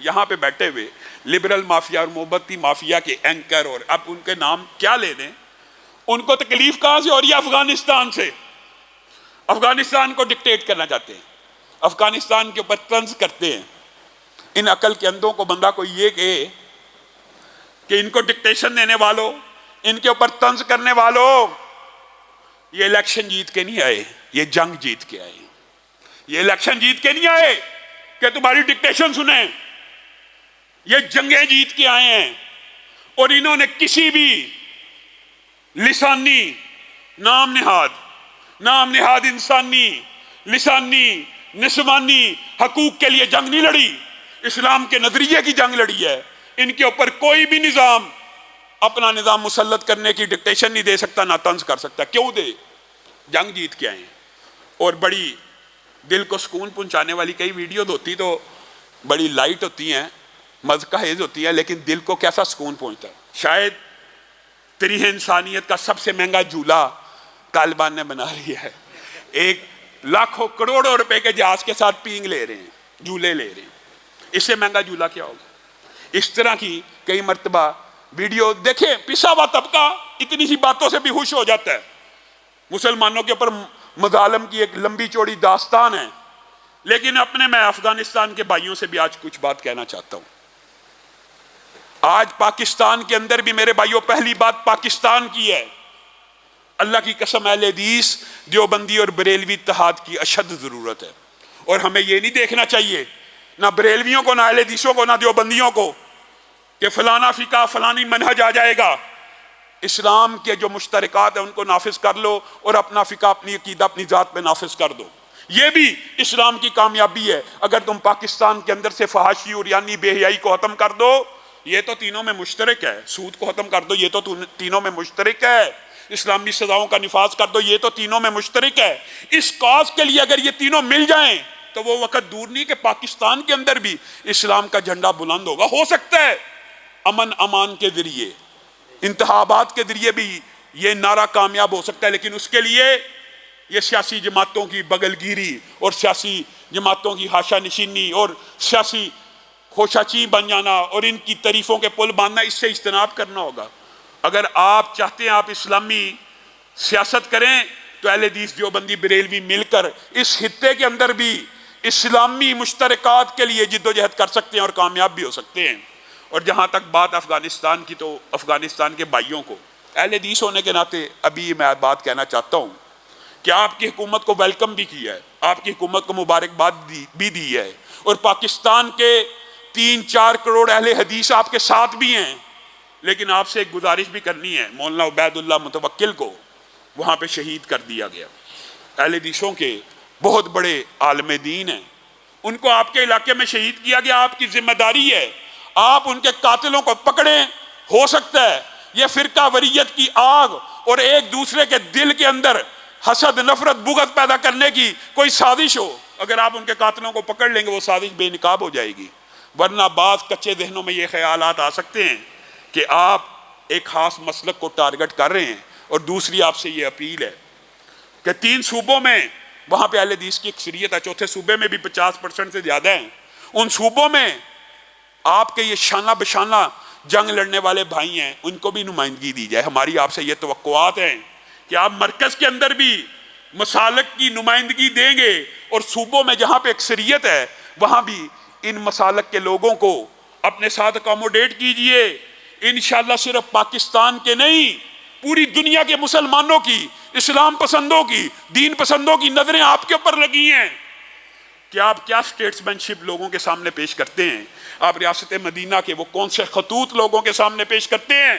यहाँ पे बैठे हुए लिबरल माफिया और मोहब्बती माफिया के एंकर, और अब उनके नाम क्या ले लें, उनको तकलीफ कहाँ से हो रही है? अफगानिस्तान से। अफगानिस्तान को डिक्टेट करना चाहते हैं, अफगानिस्तान के ऊपर तंज करते हैं। इन अकल के अंधों को बंदा को ये कहे कि इनको डिक्टेशन देने वालों, इनके ऊपर तंज करने वालों, ये इलेक्शन जीत के नहीं आए, ये जंग जीत के आए। ये इलेक्शन जीत के नहीं आए कि तुम्हारी डिक्टेशन सुने, ये जंगें जीत के आए हैं। और इन्होंने किसी भी लिसानी नाम निहाद इंसानी लिसानी निस्वानी हकूक के लिए जंग नहीं लड़ी, इस्लाम के नजरिए की जंग लड़ी है। इनके ऊपर कोई भी निजाम अपना निजाम मुसल्लत करने की डिक्टेशन नहीं दे सकता, ना तंज कर सकता। क्यों दे? जंग जीत के आए हैं। और बड़ी दिल को सुकून पहुंचाने वाली कई वीडियो होती तो बड़ी लाइट होती हैं, मज़काहेज होती है, लेकिन दिल को कैसा सुकून पहुंचता है। शायद तरीह इंसानियत का सबसे महंगा झूला तालिबान ने बना लिया है। एक लाखों करोड़ों रुपए के जहाज के साथ पींग ले रहे हैं, झूले ले रहे हैं। इससे महंगा झूला क्या होगा? इस तरह की कई मर्तबा वीडियो देखें, पिसा हुआ तबका इतनी सी बातों से भी खुश हो जाता है। मुसलमानों के ऊपर मजालम की एक लंबी चौड़ी दास्तान है। लेकिन अपने मैं अफगानिस्तान के भाइयों से भी आज कुछ बात कहना चाहता हूं। आज पाकिस्तान के अंदर भी मेरे भाइयों, पहली बात पाकिस्तान की है, अल्लाह की कसम अहले हदीस देवबंदी और बरेलवी इत्तेहाद की अशद जरूरत है। और हमें यह नहीं देखना चाहिए, ना बरेलवियों को, ना अहले हदीसों को, ना देवबंदियों को, कि फलाना फिका फलानी मनहज आ जाएगा। इस्लाम के जो मुश्तरकात है उनको नाफिज कर लो और अपना फिका, अपनी अकीदा, अपनी जात पे नाफिज कर दो। ये भी इस्लाम की कामयाबी है। अगर तुम पाकिस्तान के अंदर से फहाशी और यानी बेहयाई को खत्म कर दो, ये तो तीनों में मुश्तरक है। सूद को खत्म कर दो, ये तो तीनों में मुश्तरक है। इस्लामी सजाओं का निफाज कर दो, ये तो तीनों में मुश्तरक है। इस काज के लिए अगर ये तीनों मिल जाएं तो वो वक्त दूर नहीं कि पाकिस्तान के अंदर भी इस्लाम का झंडा बुलंद होगा। हो सकता है अमन अमान के जरिए, इंतखाबात के जरिए भी ये नारा कामयाब हो सकता है, लेकिन उसके लिए ये सियासी जमातों की बगलगिरी और सियासी जमातों की हाशा नशीनी और सियासी खोशाची बन जाना और इनकी तारीफों के पुल बांधना, इससे इज्तनाब करना होगा। अगर आप चाहते हैं आप इस्लामी सियासत करें तो अहले हदीस देवबंदी बरेलवी मिलकर इस खित्ते के अंदर भी इस्लामी मुश्तरकात के लिए जिद्दोजहद कर सकते हैं और कामयाब भी हो सकते हैं। और जहाँ तक बात अफगानिस्तान की, तो अफगानिस्तान के भाइयों को अहले हदीस होने के नाते अभी मैं बात कहना चाहता हूँ कि आपकी हुकूमत को वेलकम भी किया है, आपकी हुकूमत को मुबारकबाद भी दी है। और पाकिस्तान के 3-4 करोड़ अहले हदीस आपके साथ भी हैं। लेकिन आपसे एक गुजारिश भी करनी है, मौलाना उबैदुल्लाह मुतवक्किल को वहाँ पे शहीद कर दिया गया। अहले हदीसों के बहुत बड़े आलम दीन हैं, उनको आपके इलाके में शहीद किया गया। आपकी जिम्मेदारी है आप उनके कातिलों को पकड़ें। हो सकता है यह फिरका वरीयत की आग और एक दूसरे के दिल के अंदर हसद, नफरत, बुग़्ज़ पैदा करने की कोई साजिश हो। अगर आप उनके कातिलों को पकड़ लेंगे वो साजिश बेनकाब हो जाएगी। वरना बाज़ कच्चे जहनों में ये ख्यालात आ सकते हैं कि आप एक खास मसलक को टारगेट कर रहे हैं। और दूसरी आपसे ये अपील है कि 3 सूबों में वहाँ पे अहले हदीस की अक्सरियत है, चौथे सूबे में भी 50% से ज़्यादा हैं। उन सूबों में आपके ये शाना बशाना जंग लड़ने वाले भाई हैं, उनको भी नुमाइंदगी दी जाए। हमारी आपसे ये तवक्कुआत हैं कि आप मरकज़ के अंदर भी मसालक की नुमाइंदगी देंगे और सूबों में जहाँ पे अक्सरियत है वहाँ भी इन मसालक के लोगों को अपने साथ अकोमोडेट कीजिए। इंशाअल्लाह सिर्फ पाकिस्तान के नहीं, पूरी दुनिया के मुसलमानों की, इस्लाम पसंदों की, दीन पसंदों की नजरें आपके ऊपर लगी हैं कि आप क्या स्टेट्समैनशिप लोगों के सामने पेश करते हैं। आप रियासत मदीना के वो कौन से खतूत लोगों के सामने पेश करते हैं